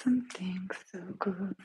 Something so good.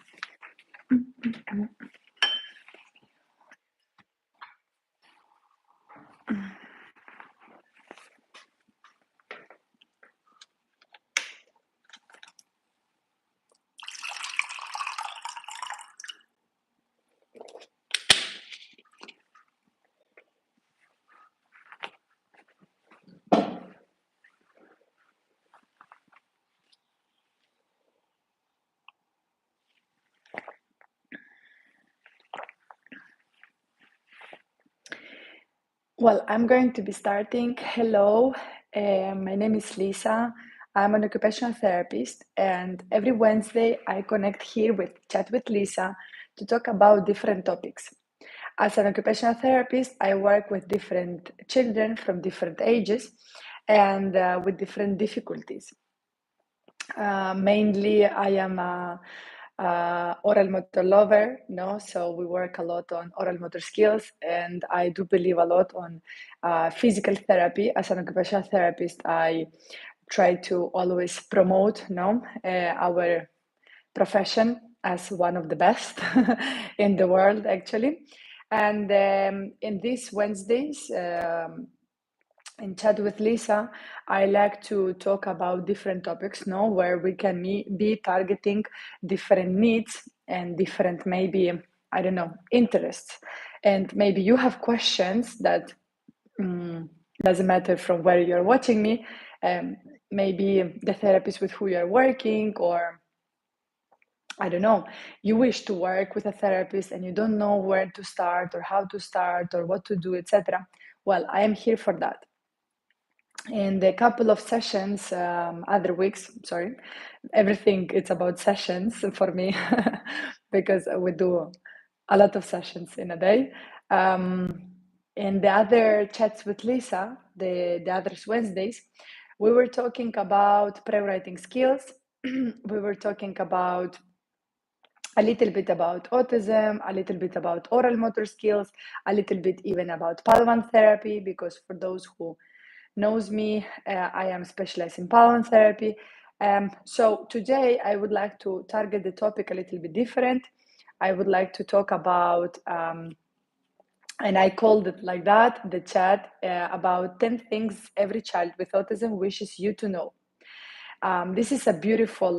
Well, I'm going to be starting. Hello, my name is Lisa. I'm an occupational therapist, and every Wednesday I connect here with Chat with Lisa to talk about different topics. As an occupational therapist, I work with different children from different ages and with different difficulties. Mainly, I am a oral motor lover, no? So we work a lot on oral motor skills, and I do believe a lot on physical therapy. As an occupational therapist, I try to always promote, our profession as one of the best in the world, actually. And in these Wednesdays, in Chat with Lisa, I like to talk about different topics, no, where we can be targeting different needs and different, maybe, I don't know, interests. And maybe you have questions that doesn't matter from where you're watching me, maybe the therapist with who you're working, or I don't know, you wish to work with a therapist and you don't know where to start or how to start or what to do, etc. Well, I am here for that. In a couple of sessions, other weeks, sorry, everything it's about sessions for me because we do a lot of sessions in a day. In the other chats with Lisa, the other Wednesdays, we were talking about pre-writing skills. We were talking about a little bit about autism, a little bit about oral motor skills, a little bit even about Palvan therapy, because for those who knows me, I am specialized in Palvan therapy. So today I would like to target the topic a little bit different. I would like to talk about, and I called it like that, the chat, about 10 things every child with autism wishes you to know. This is a beautiful,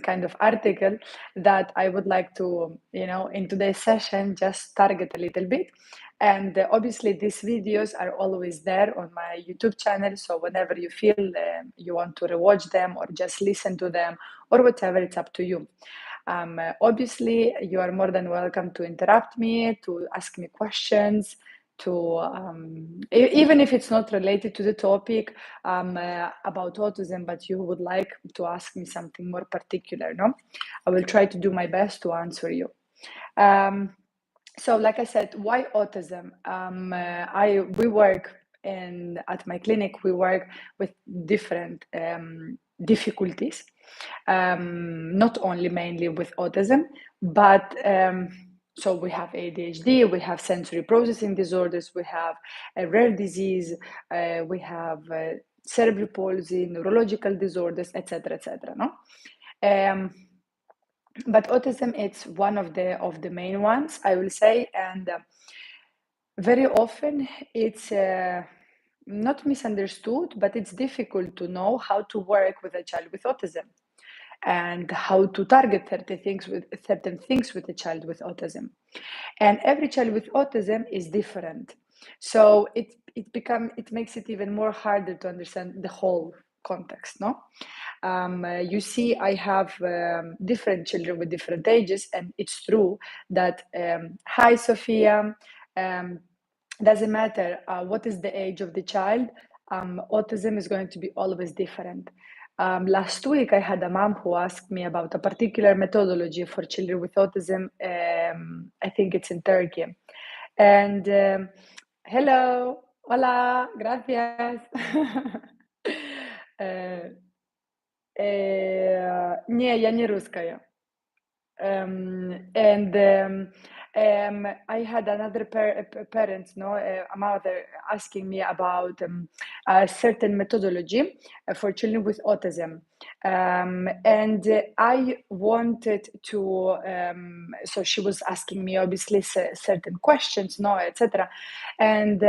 kind of article that I would like to, in today's session, just target a little bit. And obviously, these videos are always there on my YouTube channel. So whenever you feel you want to rewatch them or just listen to them or whatever, it's up to you. Obviously, you are more than welcome to interrupt me, to ask me questions, to even if it's not related to the topic about autism, but you would like to ask me something more particular, no? I will try to do my best to answer you. So, like I said, why autism? We work at my clinic. We work with different difficulties, not only mainly with autism, but so we have ADHD, we have sensory processing disorders, we have a rare disease, we have cerebral palsy, neurological disorders, etc., etc. No. But autism, it's one of the main ones, I will say, and very often it's not misunderstood, but it's difficult to know how to work with a child with autism and how to target certain things with a child with autism. And every child with autism is different, so it makes it even more harder to understand the whole context, no? You see, I have different children with different ages, and it's true that hi Sophia, doesn't matter what is the age of the child, autism is going to be always different. Last week, I had a mom who asked me about a particular methodology for children with autism. I think it's in Turkey. And hello, hola, gracias. Э, Не, я не русская. And I had another parent, no, a mother asking me about a certain methodology for children with autism. And I wanted to, so she was asking me obviously certain questions, no, etc. And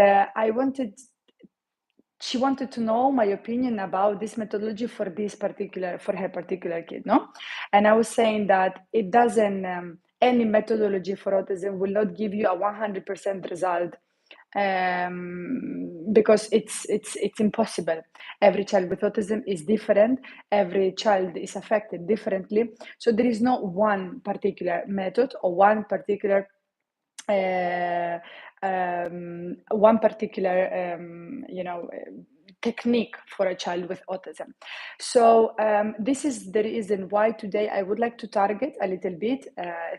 she wanted to know my opinion about this methodology for her particular kid, no? And I was saying that it doesn't, any methodology for autism will not give you a 100% result, because it's impossible. Every child with autism is different. Every child is affected differently. So there is no one particular method or uh, one particular technique for a child with autism. So this is the reason why today I would like to target a little bit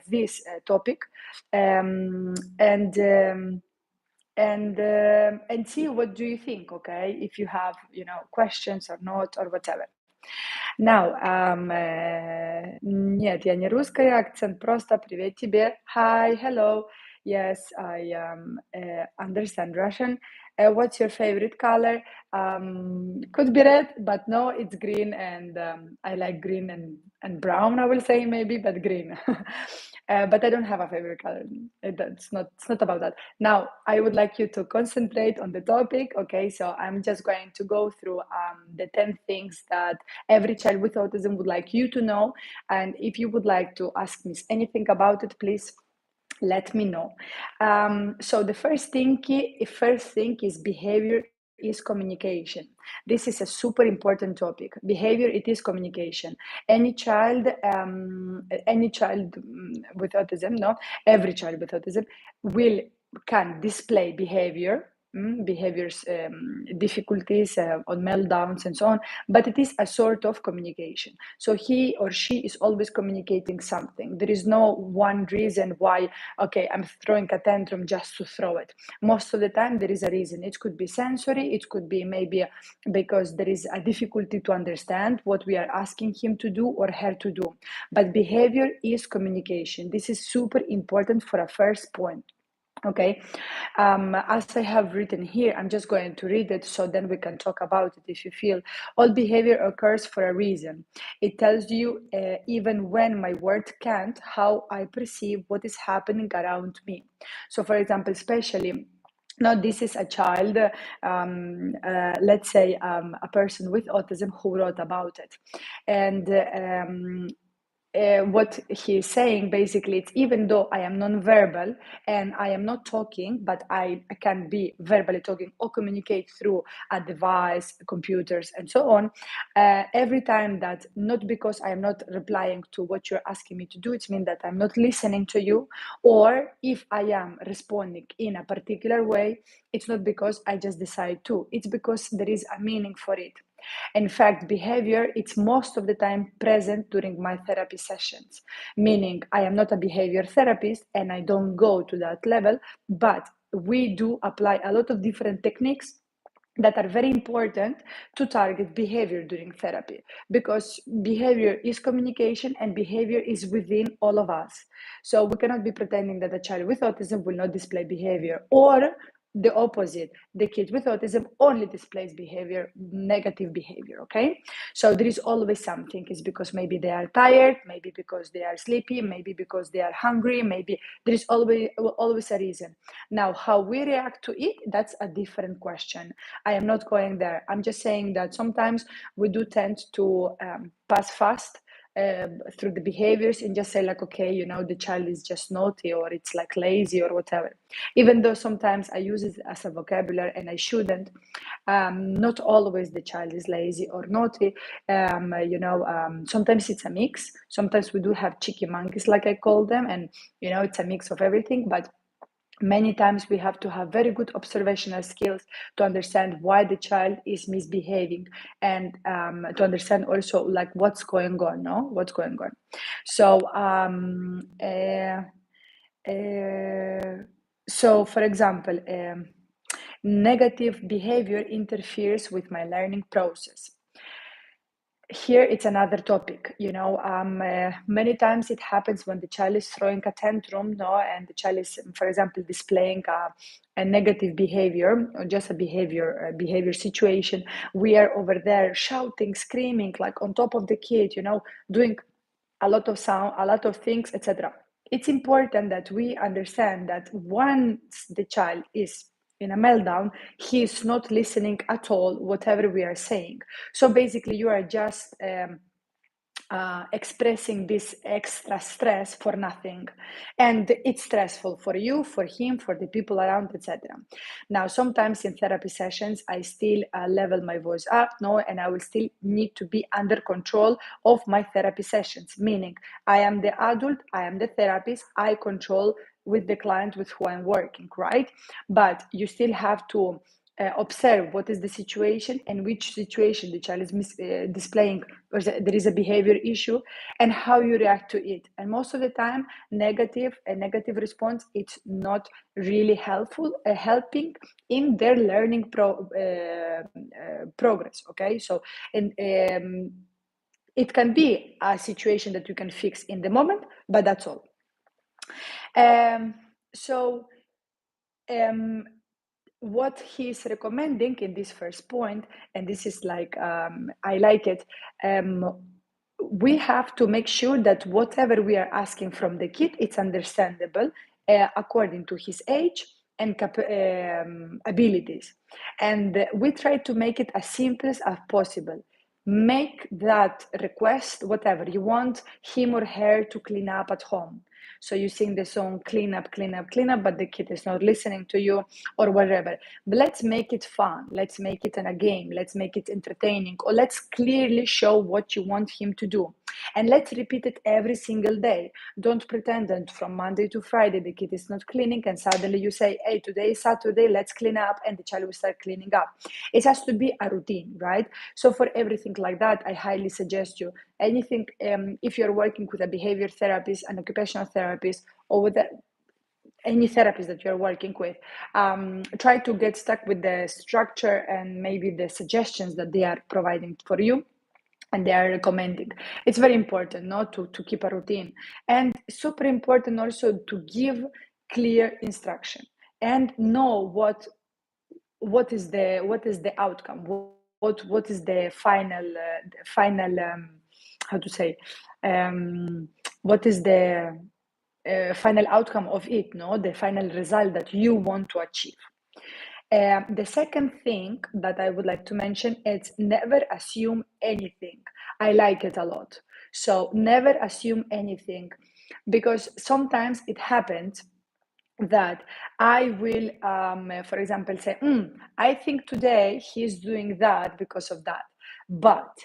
this topic, and see what do you think, okay, if you have questions or not or whatever. Now, нет, я не русская, акцент просто привет тебе. Hi, hello. Yes, I understand Russian. What's your favorite color? Could be red, but no, it's green, and I like green and brown, I will say maybe, but green. But I don't have a favorite color. It's not about that. Now, I would like you to concentrate on the topic, okay? So I'm just going to go through the 10 things that every child with autism would like you to know. And if you would like to ask me anything about it, please let me know. So the first thing is behavior is communication. This is a super important topic. Behavior, it is communication. Any child with autism, no, every child with autism can display behaviors, difficulties, on meltdowns and so on, but it is a sort of communication. So he or she is always communicating something. There is no one reason why, okay, I'm throwing a tantrum just to throw it. Most of the time there is a reason. It could be sensory, it could be maybe because there is a difficulty to understand what we are asking him to do or her to do. But behavior is communication. This is super important for a first point. Okay, as I have written here, I'm just going to read it so then we can talk about it if you feel. All behavior occurs for a reason. It tells you, even when my word can't, how I perceive what is happening around me. So, for example, especially, now this is a child, let's say a person with autism who wrote about it. And what he's saying basically, it's even though I am non-verbal and I am not talking, but I can be verbally talking or communicate through a device, computers, and so on. Every time that, not because I am not replying to what you're asking me to do, it means that I'm not listening to you, or if I am responding in a particular way, it's not because I just decide to, it's because there is a meaning for it. In fact, behavior, it's most of the time present during my therapy sessions, meaning I am not a behavior therapist and I don't go to that level, but we do apply a lot of different techniques that are very important to target behavior during therapy, because behavior is communication and behavior is within all of us. So we cannot be pretending that a child with autism will not display behavior, or the opposite, the kid with autism only displays negative behavior. Okay, so there is always something. It's because maybe they are tired, maybe because they are sleepy, maybe because they are hungry, maybe there is always a reason. Now, how we react to it, that's a different question. I am not going there. I'm just saying that sometimes we do tend to pass fast through the behaviors and just say like, okay, the child is just naughty, or it's like lazy or whatever. Even though sometimes I use it as a vocabulary and I shouldn't. Not always the child is lazy or naughty. Sometimes it's a mix. Sometimes we do have cheeky monkeys, like I call them, and it's a mix of everything. But Many times we have to have very good observational skills to understand why the child is misbehaving, and to understand also like what's going on, no? What's going on. So, for example, negative behavior interferes with my learning process. Here it's another topic, many times it happens when the child is throwing a tantrum, no, and the child is, for example, displaying a negative behavior, or just a behavior situation. We are over there shouting, screaming, like on top of the kid, doing a lot of sound, a lot of things, etc. It's important that we understand that once the child is in a meltdown, he is not listening at all, whatever we are saying. So basically, you are just expressing this extra stress for nothing, and it's stressful for you, for him, for the people around, etc. Now, sometimes in therapy sessions I still level my voice up, no, and I will still need to be under control of my therapy sessions, meaning I am the adult, I am the therapist, I control with the client with who I'm working, right? But you still have to observe what is the situation and which situation the child is displaying, or there is a behavior issue, and how you react to it. And most of the time, a negative response, it's not really helping in their learning progress. Okay, so and it can be a situation that you can fix in the moment, but that's all. Um, so. What he's recommending in this first point, and this is like, I like it, we have to make sure that whatever we are asking from the kid, it's understandable according to his age and abilities. And we try to make it as simple as possible. Make that request, whatever you want him or her to clean up at home. So you sing the song, clean up, clean up, clean up, but the kid is not listening to you, or whatever. But let's make it fun. Let's make it in a game. Let's make it entertaining, or let's clearly show what you want him to do. And let's repeat it every single day. Don't pretend that from Monday to Friday the kid is not cleaning, and suddenly you say, hey, today is Saturday, let's clean up, and the child will start cleaning up. It has to be a routine, right? So for everything like that, I highly suggest you, anything, if you're working with a behavior therapist, an occupational therapist, or with any therapist that you're working with, try to get stuck with the structure and maybe the suggestions that they are providing for you and they are recommending. It's very important not to keep a routine, and super important also to give clear instruction and know what is the outcome, what is the final how to say, what is the final outcome of it, no, the final result that you want to achieve. The second thing that I would like to mention is never assume anything. I like it a lot. So never assume anything, because sometimes it happens that I will, for example, say, I think today he's doing that because of that. But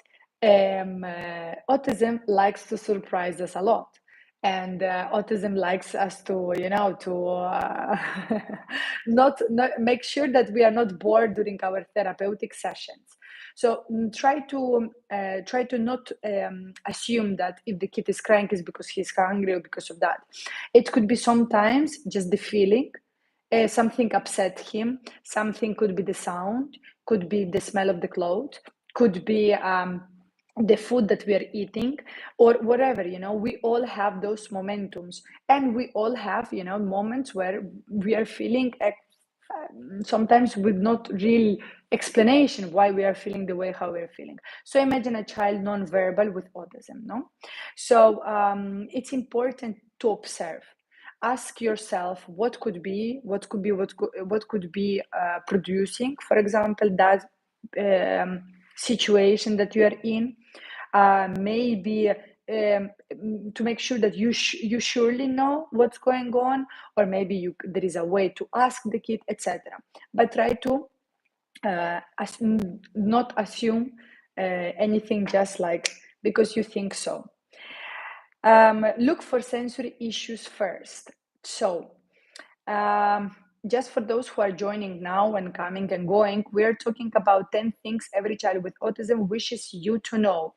autism likes to surprise us a lot. And autism likes us to, not make sure that we are not bored during our therapeutic sessions. So try to not assume that if the kid is crying is because he's hungry or because of that. It could be sometimes just the feeling, something upset him. Something could be the sound, could be the smell of the clothes, could be the food that we are eating, or whatever. We all have those momentums, and we all have moments where we are feeling sometimes with not real explanation why we are feeling the way how we're feeling. So imagine a child non-verbal with autism, no? So it's important to observe. Ask yourself what could be producing, for example, that situation that you are in. Maybe to make sure that you surely know what's going on, or maybe there is a way to ask the kid, etc. But try to not assume anything just like because you think so. Look for sensory issues first. So just for those who are joining now and coming and going, we are talking about 10 things every child with autism wishes you to know.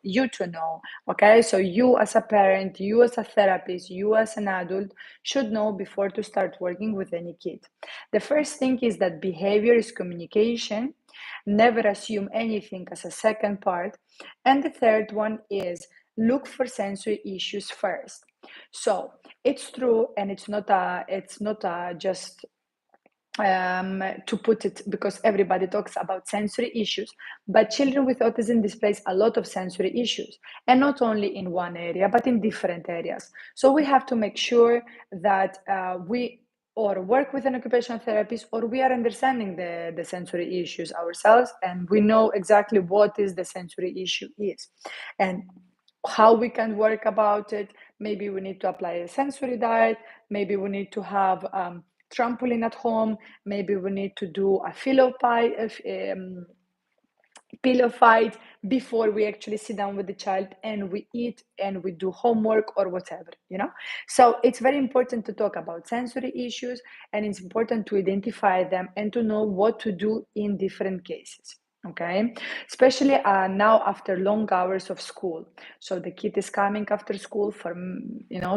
Okay, so you as a parent, you as a therapist, you as an adult should know before to start working with any kid. The first thing is that behavior is communication. Never assume anything as a second part. And the third one is look for sensory issues first. So it's true, and it's not just to put it, because everybody talks about sensory issues, but children with autism displays a lot of sensory issues, and not only in one area but in different areas. So we have to make sure that we or work with an occupational therapist, or we are understanding the sensory issues ourselves, and we know exactly what is the sensory issue is and how we can work about it. Maybe we need to apply a sensory diet, maybe we need to have trampoline at home, maybe we need to do a pillow fight before we actually sit down with the child and we eat and we do homework or whatever. So it's very important to talk about sensory issues, and it's important to identify them and to know what to do in different cases. Okay, especially now after long hours of school. So the kid is coming after school for,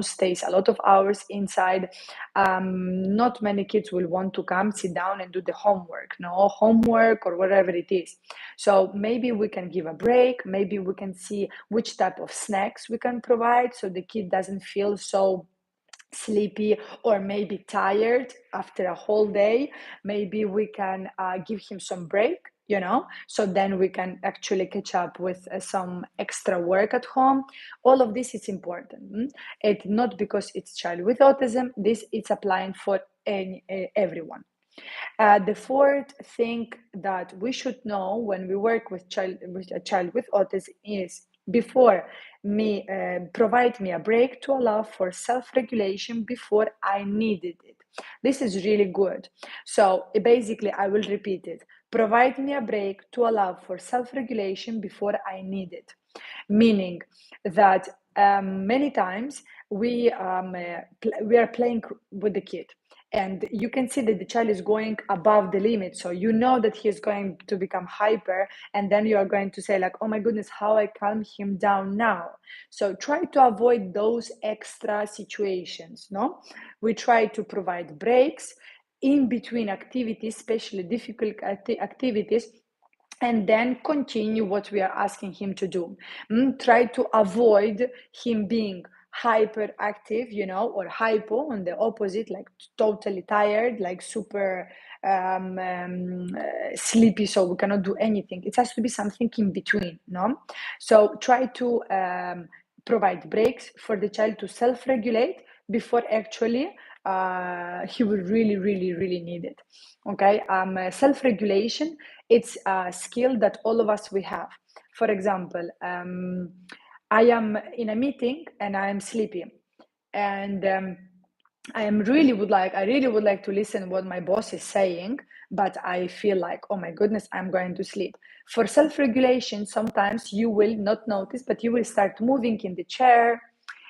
stays a lot of hours inside. Not many kids will want to come, sit down and do the homework or whatever it is. So maybe we can give a break. Maybe we can see which type of snacks we can provide so the kid doesn't feel so sleepy or maybe tired after a whole day. Maybe we can give him some break, so then we can actually catch up with some extra work at home. All of this is important. It's not because it's child with autism, this it's applying for everyone. The fourth thing that we should know when we work with a child with autism is, before me, provide me a break to allow for self-regulation before I needed it. This is really good. So basically, I will repeat it. Provide me a break to allow for self-regulation before I need it. Meaning that many times we are playing with the kid, and you can see that the child is going above the limit, so you know that he is going to become hyper, and then you are going to say like, oh my goodness, how I calm him down now. So try to avoid those extra situations. We try to provide breaks in between activities, especially difficult activities, and then continue what we are asking him to do. Try to avoid him being hyperactive, or hypo on the opposite, like totally tired, like super sleepy, so we cannot do anything. It has to be something in between, no? So try to provide breaks for the child to self-regulate before actually he will really, really, really need it. Okay, self-regulation, it's a skill that all of us we have. For example, I am in a meeting and I am sleepy, and I really would like to listen what my boss is saying, but I feel like, oh my goodness, I'm going to sleep. For self-regulation, sometimes you will not notice, but you will start moving in the chair.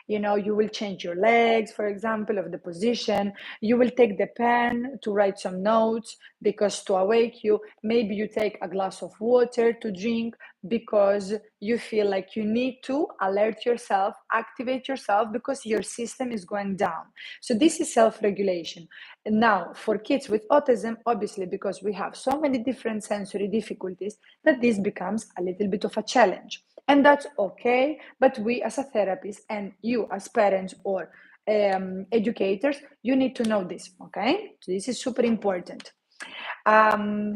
You will change your legs, for example, of the position. You will take the pen to write some notes because to awake you. Maybe you take a glass of water to drink because you feel like you need to alert yourself, activate yourself because your system is going down. So this is self-regulation. Now, for kids with autism, obviously, because we have so many different sensory difficulties, that this becomes a little bit of a challenge. And that's okay, but we as a therapist and you as parents or educators, you need to know this, okay? So this is super important.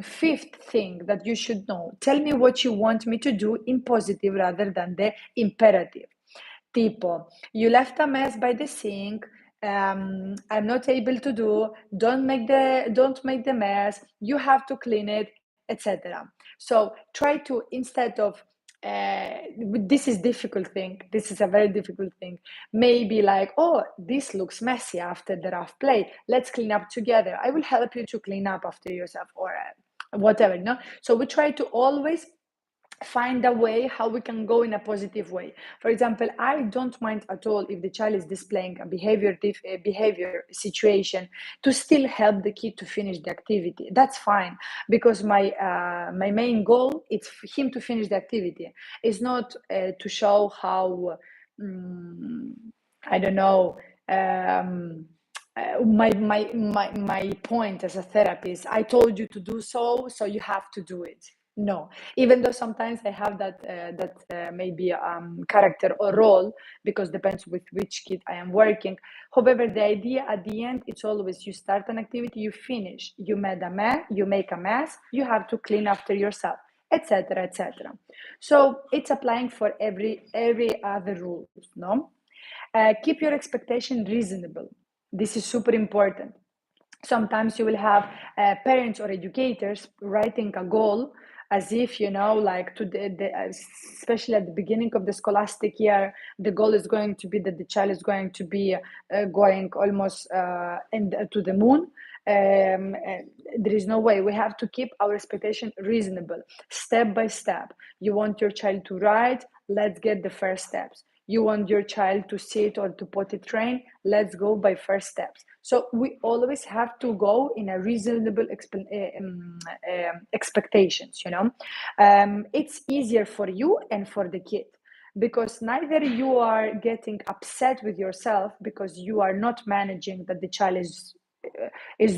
Fifth thing that you should know, tell me what you want me to do in positive rather than the imperative. Tipo, you left a mess by the sink, I'm not able to do, don't make the mess, you have to clean it, etc. So try to, instead of this is difficult thing, this is a very difficult thing, maybe like, oh, this looks messy after the rough play, let's clean up together, I will help you to clean up after yourself, or whatever. So we try to always find a way how we can go in a positive way. For example, I don't mind at all if the child is displaying a behavior situation, to still help the kid to finish the activity. That's fine, because my main goal is for him to finish the activity. It's not to show how um, I don't know. Um, my point as a therapist, I told you to do so, so you have to do it. No, even though sometimes I have that maybe character or role, because depends with which kid I am working. However, the idea at the end, it's always you start an activity, you finish, you make a mess, you have to clean after yourself, etc., etc. So it's applying for every other rules, no. Keep your expectation reasonable. This is super important. Sometimes you will have parents or educators writing a goal as if, like especially at the beginning of the scholastic year, the goal is going to be that the child is going to be going almost to the moon. There is no way. We have to keep our expectation reasonable, step by step. You want your child to ride, let's get the first steps. You want your child to sit or to potty train, let's go by first steps. So we always have to go in a reasonable expectations. It's easier for you and for the kid, because neither you are getting upset with yourself because you are not managing that the child is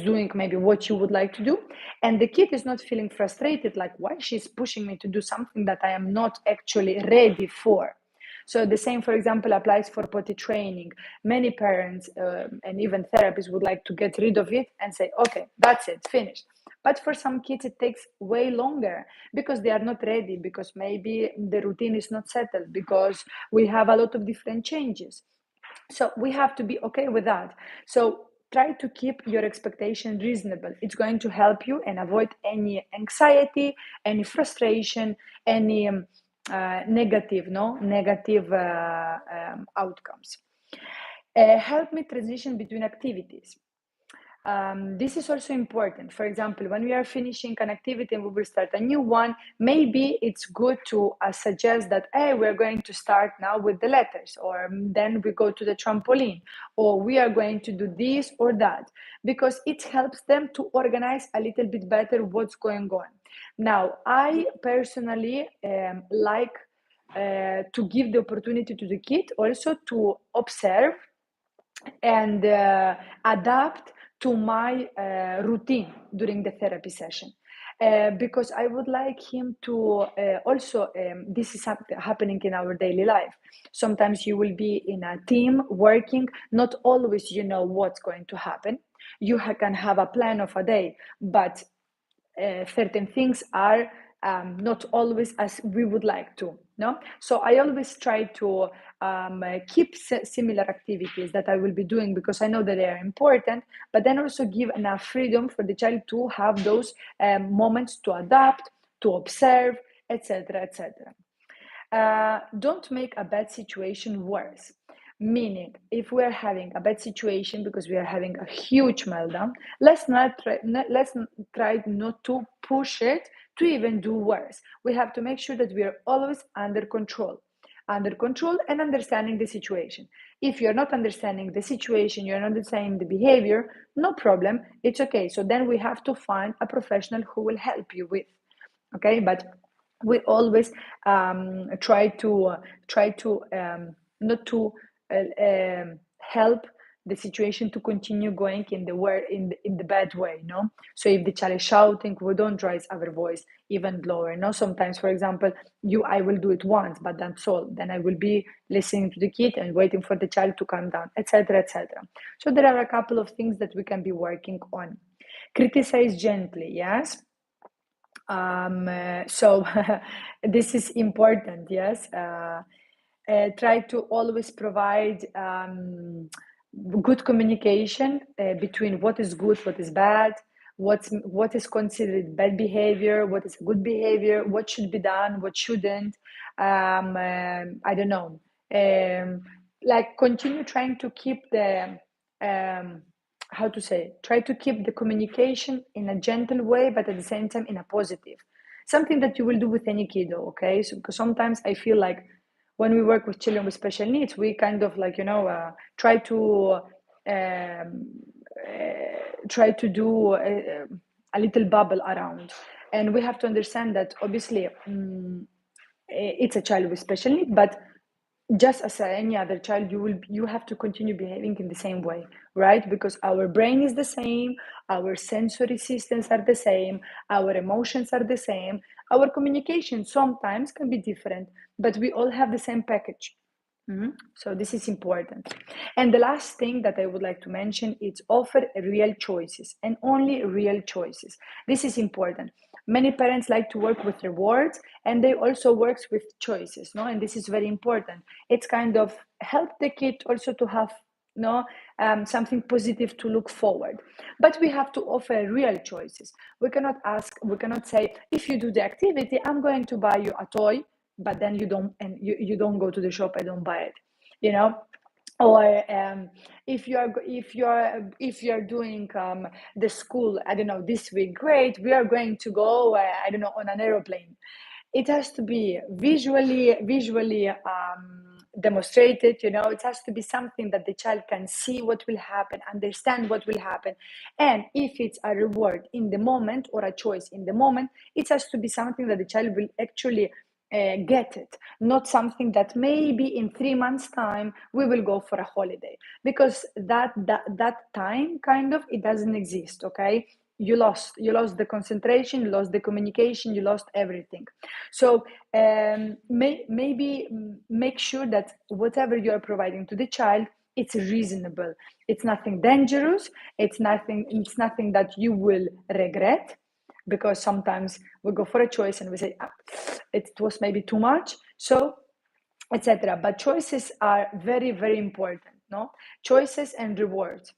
doing maybe what you would like to do, and the kid is not feeling frustrated, like why she's pushing me to do something that I am not actually ready for. So the same, for example, applies for potty training. Many parents and even therapists would like to get rid of it and say, okay, that's it, finished. But for some kids, it takes way longer because they are not ready, because maybe the routine is not settled, because we have a lot of different changes. So we have to be okay with that. So try to keep your expectation reasonable. It's going to help you and avoid any anxiety, any frustration, any negative outcomes. Help me transition between activities. This is also important. For example, when we are finishing an activity and we will start a new one, maybe it's good to suggest that, hey, we're going to start now with the letters, or then we go to the trampoline, or we are going to do this or that, because it helps them to organize a little bit better what's going on. Now, I personally like to give the opportunity to the kid also to observe and adapt to my routine during the therapy session. Because I would like him to also, this is happening in our daily life. Sometimes you will be in a team working, not always you know what's going to happen. You can have a plan of a day, but certain things are not always as we would like to, no. So I always try to keep similar activities that I will be doing, because I know that they are important, but then also give enough freedom for the child to have those moments to adapt, to observe, etc., etc. Don't make a bad situation worse. Meaning, if we are having a bad situation because we are having a huge meltdown, let's try not to push it to even do worse. We have to make sure that we are always under control and understanding the situation. If you're not understanding the situation, you're not understanding the behavior, no problem, it's okay. So then we have to find a professional who will help you with. Okay, but we always try to not to help the situation to continue going in the bad way, no. So if the child is shouting, we don't raise our voice even lower, no. Sometimes, for example, I will do it once, but that's all. Then I will be listening to the kid and waiting for the child to calm down, etc., etc. So there are a couple of things that we can be working on. Criticize gently, yes. So this is important, yes. Try to always provide good communication between what is good, what is bad, what is considered bad behavior, what is good behavior, what should be done, what shouldn't. I don't know. Like continue trying to keep the how to say, try to keep the communication in a gentle way, but at the same time in a positive. something that you will do with any kiddo, okay? So because sometimes I feel like when we work with children with special needs, we kind of like, try to um, try to do a little bubble around. And we have to understand that obviously it's a child with special needs, but just as any other child, you have to continue behaving in the same way, right? Because our brain is the same, our sensory systems are the same, our emotions are the same, our communication sometimes can be different, but we all have the same package. So this is important. And the last thing that I would like to mention is offer real choices and only real choices. This is important. Many parents like to work with rewards and they also works with choices, no? And this is very important. It's kind of help the kid also to have no something positive to look forward, but we have to offer real choices. We cannot say, if you do the activity, I'm going to buy you a toy, but then you don't go to the shop, I don't buy it, you know. Or if you are doing the school, I don't know, this week, great, we are going to go I don't know, on an aeroplane. It has to be visually demonstrated, you know. It has to be something that the child can see what will happen, understand what will happen. And if it's a reward in the moment or a choice in the moment, it has to be something that the child will actually get it, not something that maybe in 3 months time we will go for a holiday, because that time kind of it doesn't exist, okay? You lost the concentration, you lost the communication, you lost everything. So maybe make sure that whatever you are providing to the child, it's reasonable, it's nothing dangerous, it's nothing that you will regret, because sometimes we go for a choice and we say it was maybe too much, so etc. But choices are very, very important, no? Choices and rewards,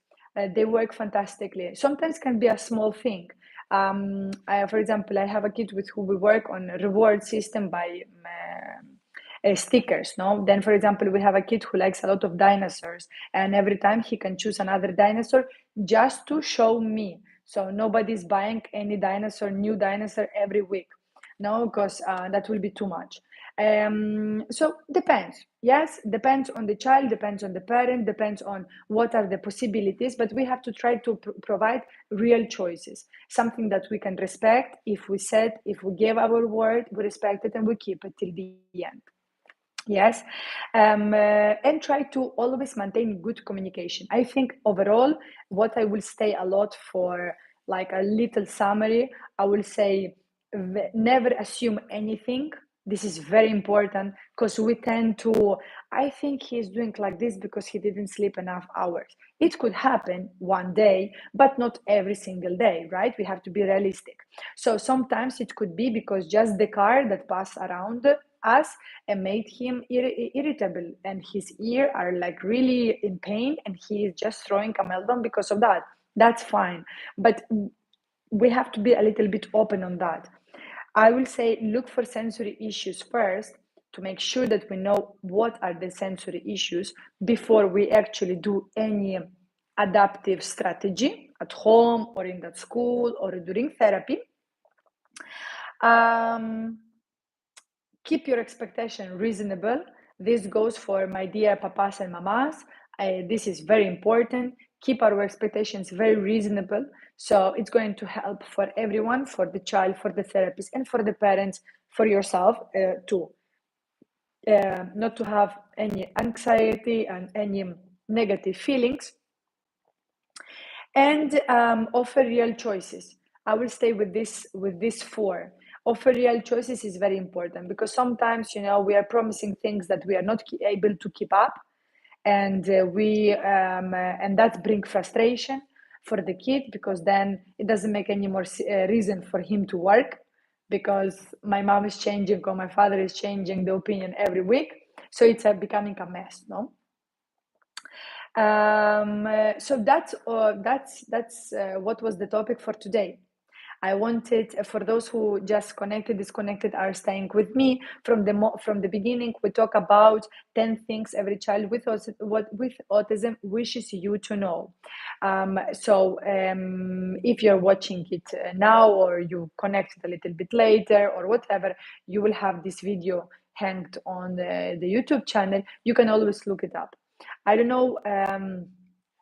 they work fantastically. Sometimes can be a small thing. For example, I have a kid with who we work on a reward system by stickers, no? Then, for example, we have a kid who likes a lot of dinosaurs, and every time he can choose another dinosaur just to show me. So nobody's buying any new dinosaur every week, no, because that will be too much. So depends. Yes, depends on the child, depends on the parent, depends on what are the possibilities, but we have to try to provide real choices, something that we can respect. If we gave our word, we respect it and we keep it till the end. Yes, and try to always maintain good communication. I think overall, what I will say a lot for like a little summary, I will say never assume anything. This is very important because we tend to, I think he's doing like this because he didn't sleep enough hours. It could happen one day, but not every single day, right? We have to be realistic. So sometimes it could be because just the car that passed around us and made him irritable, and his ear are like really in pain and he is just throwing a meltdown because of that. That's fine, but we have to be a little bit open on that. I will say look for sensory issues first to make sure that we know what are the sensory issues before we actually do any adaptive strategy at home or in that school or during therapy. um, Keep your expectation reasonable. This goes for my dear papas and mamas. This is very important. Keep our expectations very reasonable. So it's going to help for everyone, for the child, for the therapist, and for the parents, for yourself too. Not to have any anxiety and any negative feelings. And offer real choices. I will stay with this four. Offer real choices is very important, because sometimes, we are promising things that we are not able to keep up, and and that brings frustration for the kid, because then it doesn't make any more reason for him to work, because my mom is changing or my father is changing the opinion every week, so it's becoming a mess, no? So that's what was the topic for today. I wanted, for those who just connected, disconnected, are staying with me from the beginning. We talk about 10 things every child with autism wishes you to know. If you're watching it now, or you connected a little bit later, or whatever, you will have this video hanged on the YouTube channel. You can always look it up. I don't know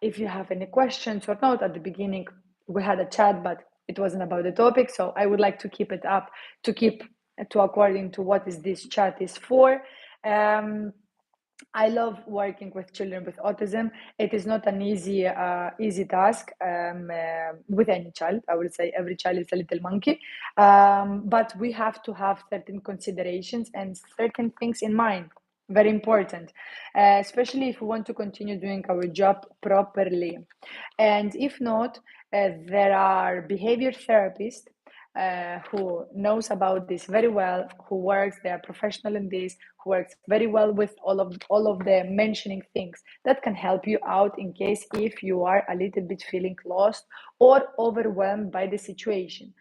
if you have any questions or not. At the beginning, we had a chat, but it wasn't about the topic. So I would like to keep it up, to according to what is this chat is for. I love working with children with autism. It is not an easy task with any child. I would say every child is a little monkey, but we have to have certain considerations and certain things in mind. Very important, especially if we want to continue doing our job properly. And if not, there are behavior therapists who knows about this very well, who works, they are professional in this, who works very well with all of the mentioning things that can help you out in case if you are a little bit feeling lost or overwhelmed by the situation,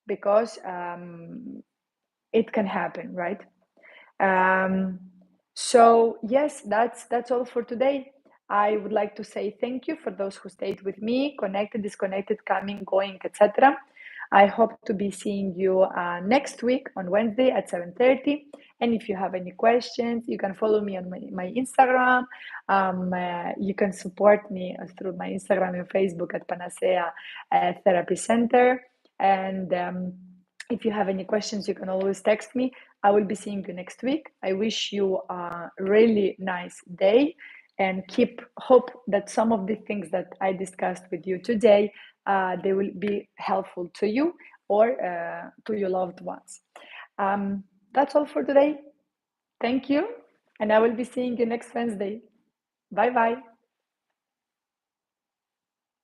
because it can happen, right? Um, so yes, that's all for today. I would like to say thank you for those who stayed with me, connected, disconnected, coming, going, etc. I hope to be seeing you next week on Wednesday at 7:30. And if you have any questions, you can follow me on my Instagram. You can support me through my Instagram and Facebook at Panacea Therapy Center. And if you have any questions, you can always text me. I will be seeing you next week. I wish you a really nice day, and keep hope that some of the things that I discussed with you today, they will be helpful to you or to your loved ones. That's all for today. Thank you, and I will be seeing you next Wednesday. Bye bye.